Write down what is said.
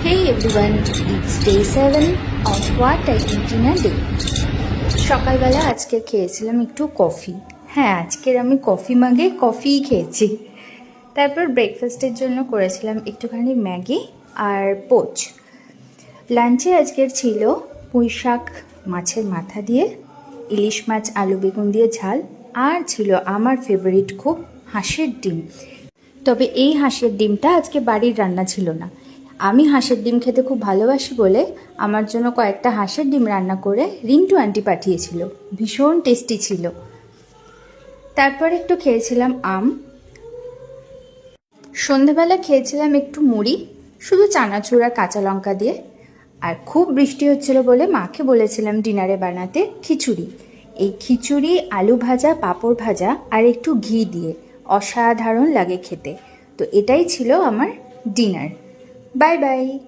Hey everyone, it's day 7 of what I eat in a day. সকালবেলা আজকে খেয়েছিলাম একটু কফি। হ্যাঁ, আজকের আমি কফি মাগে কফিই খেয়েছি। তারপর ব্রেকফাস্টের জন্য করেছিলাম একটুখানি ম্যাগি আর পোচ। লাঞ্চে আজকের ছিল পুঁই শাক মাছের মাথা দিয়ে, ইলিশ মাছ আলু বেগুন দিয়ে ঝাল, আর ছিল আমার ফেভারিট খুব হাঁসের ডিম। তবে এই হাঁসের ডিমটা আজকে বাড়ির রান্না ছিল না। আমি হাঁসের ডিম খেতে খুব ভালোবাসি বলে আমার জন্য কয়েকটা হাঁসের ডিম রান্না করে রিন্টু আন্টি পাঠিয়েছিল। ভীষণ টেস্টি ছিল। তারপর একটু খেয়েছিলাম আম। সন্ধেবেলা খেয়েছিলাম একটু মুড়ি, শুধু চানাচুর আর কাঁচা লঙ্কা দিয়ে। আর খুব বৃষ্টি হচ্ছিল বলে মাকে বলেছিলাম ডিনারে বানাতে খিচুড়ি। এই খিচুড়ি আলু ভাজা, পাঁপড় ভাজা আর একটু ঘি দিয়ে অসাধারণ লাগে খেতে। তো এটাই ছিল আমার ডিনার। Bye bye.